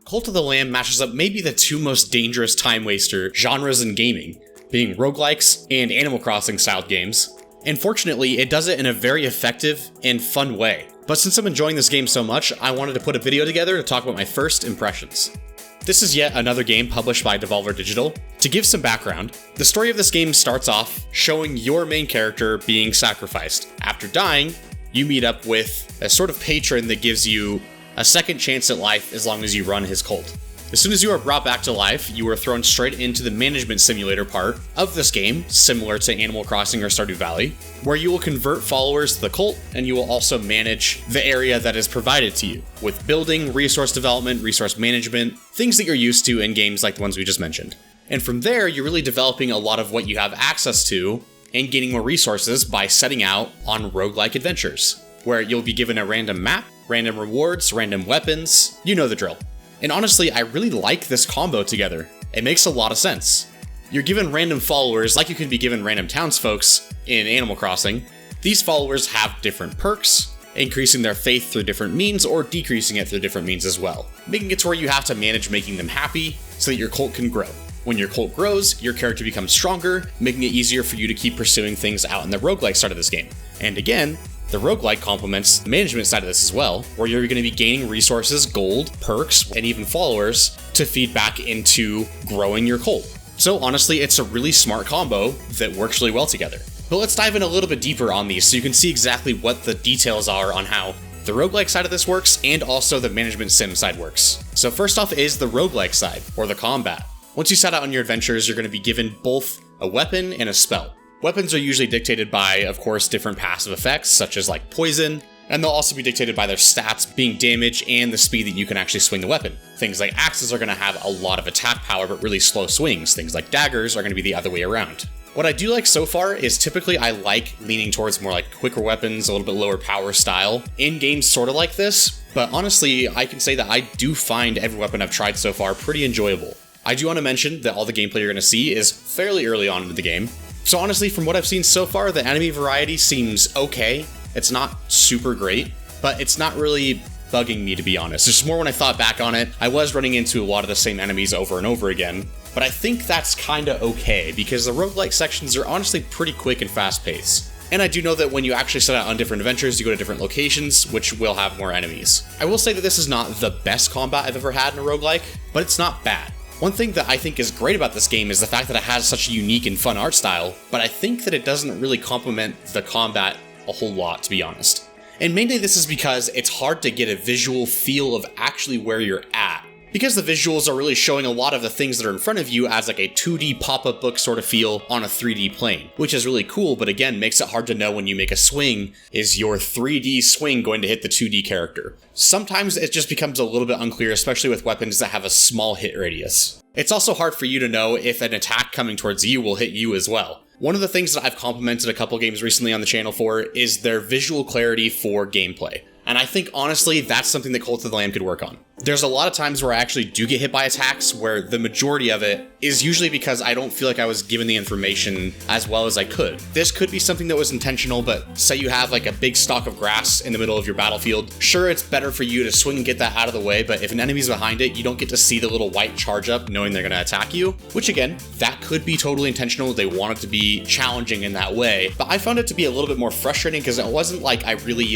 Cult of the Lamb matches up maybe the two most dangerous time waster genres in gaming, being roguelikes and Animal Crossing styled games. And fortunately, it does it in a very effective and fun way. But since I'm enjoying this game so much, I wanted to put a video together to talk about my first impressions. This is yet another game published by Devolver Digital. To give some background, the story of this game starts off showing your main character being sacrificed. After dying, you meet up with a sort of patron that gives you a second chance at life as long as you run his cult. As soon as you are brought back to life, you are thrown straight into the management simulator part of this game, similar to Animal Crossing or Stardew Valley, where you will convert followers to the cult, and you will also manage the area that is provided to you, with building, resource development, resource management, things that you're used to in games like the ones we just mentioned. And from there, you're really developing a lot of what you have access to and gaining more resources by setting out on roguelike adventures, where you'll be given a random map, random rewards, random weapons, you know the drill. And honestly, I really like this combo together. It makes a lot of sense. You're given random followers like you can be given random townsfolks in Animal Crossing. These followers have different perks, increasing their faith through different means or decreasing it through different means as well, making it to where you have to manage making them happy so that your cult can grow. When your cult grows, your character becomes stronger, making it easier for you to keep pursuing things out in the roguelike side of this game. And again, the roguelike complements the management side of this as well, where you're going to be gaining resources, gold, perks, and even followers to feed back into growing your cult. So honestly, it's a really smart combo that works really well together. But let's dive in a little bit deeper on these so you can see exactly what the details are on how the roguelike side of this works and also the management sim side works. So first off is the roguelike side, or the combat. Once you set out on your adventures, you're going to be given both a weapon and a spell. Weapons are usually dictated by, of course, different passive effects, such as like poison, and they'll also be dictated by their stats being damage and the speed that you can actually swing the weapon. Things like axes are going to have a lot of attack power but really slow swings. Things like daggers are going to be the other way around. What I do like so far is typically I like leaning towards more like quicker weapons, a little bit lower power style, in games sort of like this, but honestly, I can say that I do find every weapon I've tried so far pretty enjoyable. I do want to mention that all the gameplay you're going to see is fairly early on in the game. So honestly, from what I've seen so far, the enemy variety seems okay. It's not super great, but it's not really bugging me, to be honest. It's just more when I thought back on it, I was running into a lot of the same enemies over and over again, but I think that's kinda okay, because the roguelike sections are honestly pretty quick and fast-paced. And I do know that when you actually set out on different adventures, you go to different locations, which will have more enemies. I will say that this is not the best combat I've ever had in a roguelike, but it's not bad. One thing that I think is great about this game is the fact that it has such a unique and fun art style, but I think that it doesn't really complement the combat a whole lot, to be honest. And mainly this is because it's hard to get a visual feel of actually where you're at, because the visuals are really showing a lot of the things that are in front of you as like a 2D pop-up book sort of feel on a 3D plane, which is really cool, but again, makes it hard to know when you make a swing, is your 3D swing going to hit the 2D character? Sometimes it just becomes a little bit unclear, especially with weapons that have a small hit radius. It's also hard for you to know if an attack coming towards you will hit you as well. One of the things that I've complimented a couple games recently on the channel for is their visual clarity for gameplay. And I think, honestly, that's something that Cult of the Lamb could work on. There's a lot of times where I actually do get hit by attacks where the majority of it is usually because I don't feel like I was given the information as well as I could. This could be something that was intentional, but say you have like a big stalk of grass in the middle of your battlefield. Sure, it's better for you to swing and get that out of the way, but if an enemy's behind it, you don't get to see the little white charge up knowing they're going to attack you, which again, that could be totally intentional. They want it to be challenging in that way, but I found it to be a little bit more frustrating because it wasn't like I really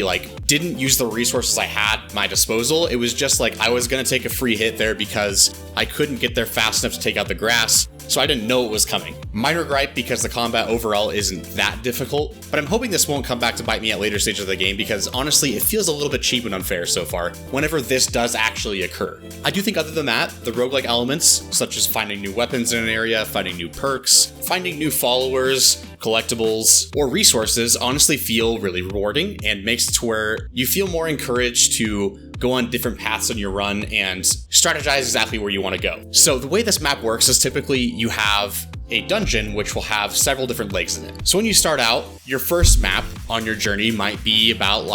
didn't use the resources I had at my disposal. It was just like I was going to take a free hit there because I couldn't get there fast enough to take out the grass, so I didn't know it was coming. Minor gripe because the combat overall isn't that difficult, but I'm hoping this won't come back to bite me at later stages of the game because honestly, it feels a little bit cheap and unfair so far whenever this does actually occur. I do think other than that, the roguelike elements, such as finding new weapons in an area, finding new perks, finding new followers, collectibles, or resources honestly feel really rewarding and makes it to where you feel more encouraged to go on different paths on your run and strategize exactly where you want to go. So the way this map works is typically you have a dungeon which will have several different legs in it. So when you start out, your first map on your journey might be about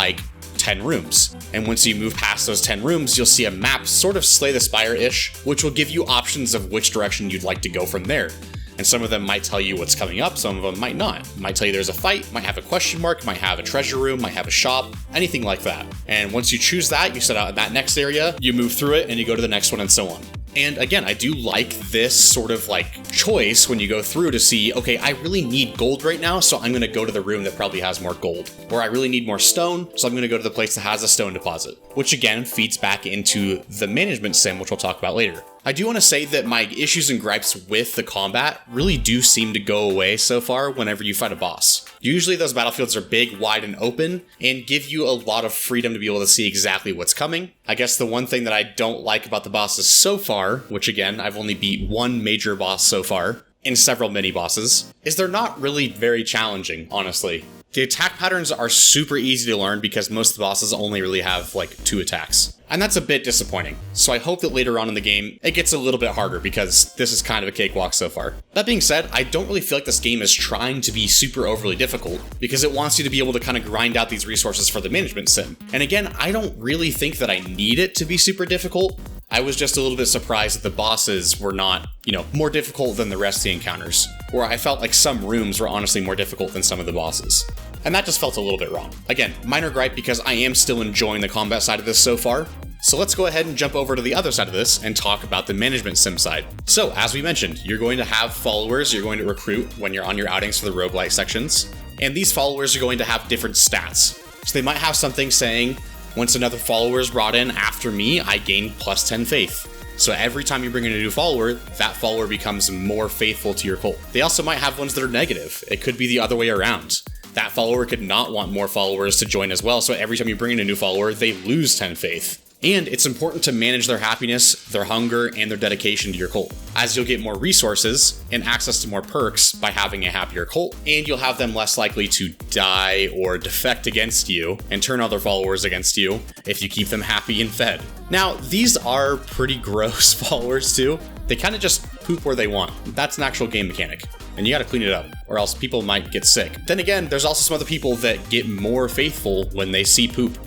10 rooms. And once you move past those 10 rooms, you'll see a map sort of Slay the Spire-ish, which will give you options of which direction you'd like to go from there. And some of them might tell you what's coming up, some of them might not. Might tell you there's a fight, might have a question mark, might have a treasure room, might have a shop, anything like that. And once you choose that, you set out in that next area, you move through it, and you go to the next one and so on. And again, I do like this sort of like choice when you go through to see, okay, I really need gold right now, so I'm gonna go to the room that probably has more gold. Or I really need more stone, so I'm gonna go to the place that has a stone deposit. Which again, feeds back into the management sim, which we'll talk about later. I do want to say that my issues and gripes with the combat really do seem to go away so far whenever you fight a boss. Usually those battlefields are big, wide, and open, and give you a lot of freedom to be able to see exactly what's coming. I guess the one thing that I don't like about the bosses so far, which again, I've only beat one major boss so far, and several mini bosses, is they're not really very challenging, honestly. The attack patterns are super easy to learn because most of the bosses only really have like 2 attacks. And that's a bit disappointing. So I hope that later on in the game, it gets a little bit harder because this is kind of a cakewalk so far. That being said, I don't really feel like this game is trying to be super overly difficult because it wants you to be able to kind of grind out these resources for the management sim. And again, I don't really think that I need it to be super difficult. I was just a little bit surprised that the bosses were not, more difficult than the rest of the encounters, where I felt like some rooms were honestly more difficult than some of the bosses. And that just felt a little bit wrong. Again, minor gripe because I am still enjoying the combat side of this so far. So let's go ahead and jump over to the other side of this and talk about the management sim side. So as we mentioned, you're going to have followers you're going to recruit when you're on your outings for the roguelike sections. And these followers are going to have different stats. So they might have something saying, once another follower is brought in after me, I gain plus 10 faith. So every time you bring in a new follower, that follower becomes more faithful to your cult. They also might have ones that are negative. It could be the other way around. That follower could not want more followers to join as well, so every time you bring in a new follower, they lose 10 faith. And it's important to manage their happiness, their hunger, and their dedication to your cult, as you'll get more resources and access to more perks by having a happier cult, and you'll have them less likely to die or defect against you and turn other followers against you if you keep them happy and fed. Now, these are pretty gross followers too. They kind of just poop where they want. That's an actual game mechanic. And you gotta clean it up, or else people might get sick. Then again, there's also some other people that get more faithful when they see poop.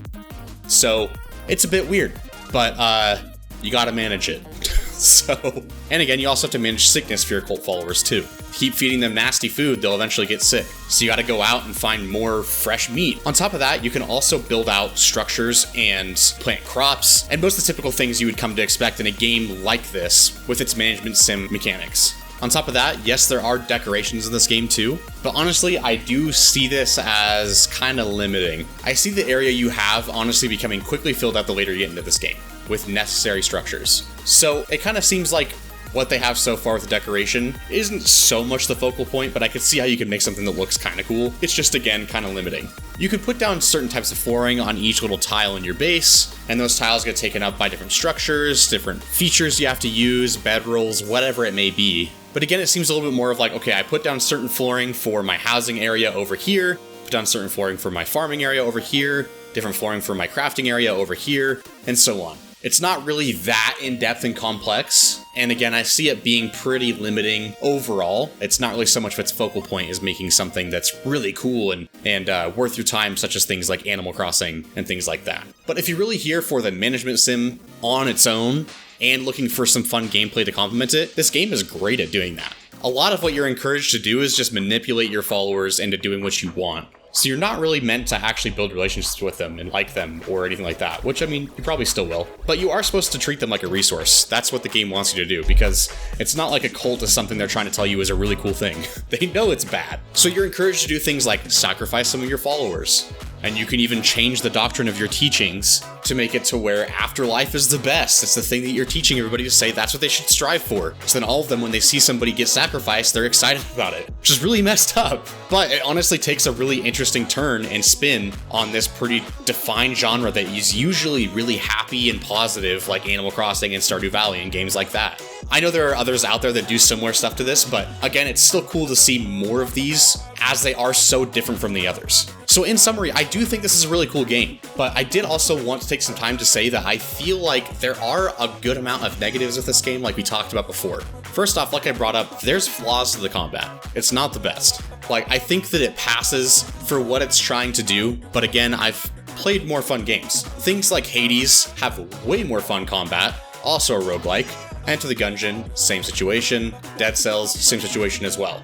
So, it's a bit weird, but you gotta manage it. And again, you also have to manage sickness for your cult followers too. Keep feeding them nasty food, they'll eventually get sick. So you gotta go out and find more fresh meat. On top of that, you can also build out structures and plant crops, and most of the typical things you would come to expect in a game like this with its management sim mechanics. On top of that, yes, there are decorations in this game too, but honestly, I do see this as kind of limiting. I see the area you have honestly becoming quickly filled out the later you get into this game, with necessary structures. So it kind of seems like what they have so far with the decoration isn't so much the focal point, but I could see how you could make something that looks kind of cool. It's just, again, kind of limiting. You can put down certain types of flooring on each little tile in your base, and those tiles get taken up by different structures, different features you have to use, bedrolls, whatever it may be. But again, it seems a little bit more of like, okay, I put down certain flooring for my housing area over here, put down certain flooring for my farming area over here, different flooring for my crafting area over here, and so on. It's not really that in-depth and complex, and again, I see it being pretty limiting overall. It's not really so much of its focal point as making something that's really cool and worth your time, such as things like Animal Crossing and things like that. But if you're really here for the management sim on its own, and looking for some fun gameplay to complement it, this game is great at doing that. A lot of what you're encouraged to do is just manipulate your followers into doing what you want. So you're not really meant to actually build relationships with them and like them or anything like that, which I mean, you probably still will. But you are supposed to treat them like a resource. That's what the game wants you to do, because it's not like a cult is something they're trying to tell you is a really cool thing. They know it's bad. So you're encouraged to do things like sacrifice some of your followers. And you can even change the doctrine of your teachings to make it to where afterlife is the best. It's the thing that you're teaching everybody to say that's what they should strive for. So then all of them, when they see somebody get sacrificed, they're excited about it, which is really messed up. But it honestly takes a really interesting turn and spin on this pretty defined genre that is usually really happy and positive, like Animal Crossing and Stardew Valley and games like that. I know there are others out there that do similar stuff to this, but again, it's still cool to see more of these as they are so different from the others. So in summary, I do think this is a really cool game, but I did also want to take some time to say that I feel like there are a good amount of negatives with this game like we talked about before. First off, like I brought up, there's flaws to the combat. It's not the best. Like, I think that it passes for what it's trying to do, but again, I've played more fun games. Things like Hades have way more fun combat, also a roguelike, Enter the Gungeon, same situation. Dead Cells, same situation as well.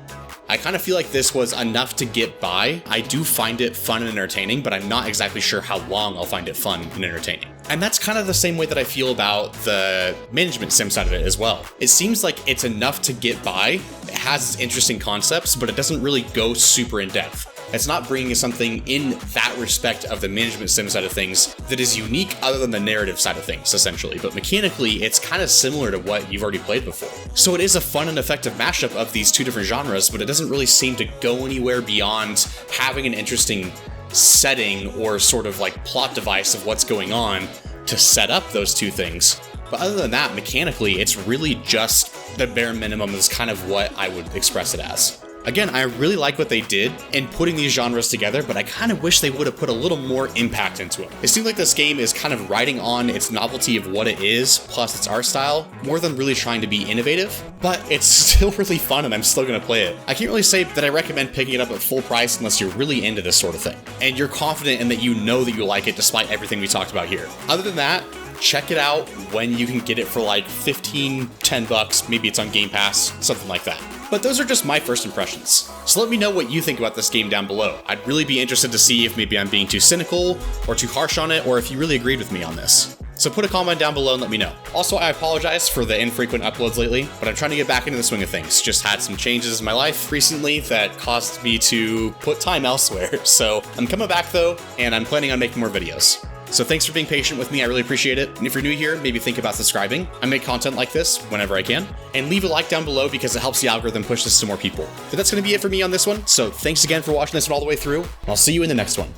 I kind of feel like this was enough to get by. I do find it fun and entertaining, but I'm not exactly sure how long I'll find it fun and entertaining. And that's kind of the same way that I feel about the management sim side of it as well. It seems like it's enough to get by. It has its interesting concepts, but it doesn't really go super in depth. It's not bringing something in that respect of the management sim side of things that is unique other than the narrative side of things, essentially. But mechanically, it's kind of similar to what you've already played before. So it is a fun and effective mashup of these two different genres, but it doesn't really seem to go anywhere beyond having an interesting setting or sort of like plot device of what's going on to set up those two things. But other than that, mechanically, it's really just the bare minimum is kind of what I would express it as. Again, I really like what they did in putting these genres together, but I kind of wish they would have put a little more impact into it. It seems like this game is kind of riding on its novelty of what it is, plus its art style, more than really trying to be innovative, but it's still really fun and I'm still gonna play it. I can't really say that I recommend picking it up at full price unless you're really into this sort of thing, and you're confident in that you know that you like it despite everything we talked about here. Other than that, check it out when you can get it for like 15, 10 bucks, maybe it's on Game Pass, something like that. But those are just my first impressions. So let me know what you think about this game down below. I'd really be interested to see if maybe I'm being too cynical or too harsh on it, or if you really agreed with me on this. So put a comment down below and let me know. Also, I apologize for the infrequent uploads lately, but I'm trying to get back into the swing of things. Just had some changes in my life recently that caused me to put time elsewhere. So I'm coming back though, and I'm planning on making more videos. So thanks for being patient with me, I really appreciate it. And if you're new here, maybe think about subscribing. I make content like this whenever I can. And leave a like down below because it helps the algorithm push this to more people. But that's going to be it for me on this one. So thanks again for watching this one all the way through, and I'll see you in the next one.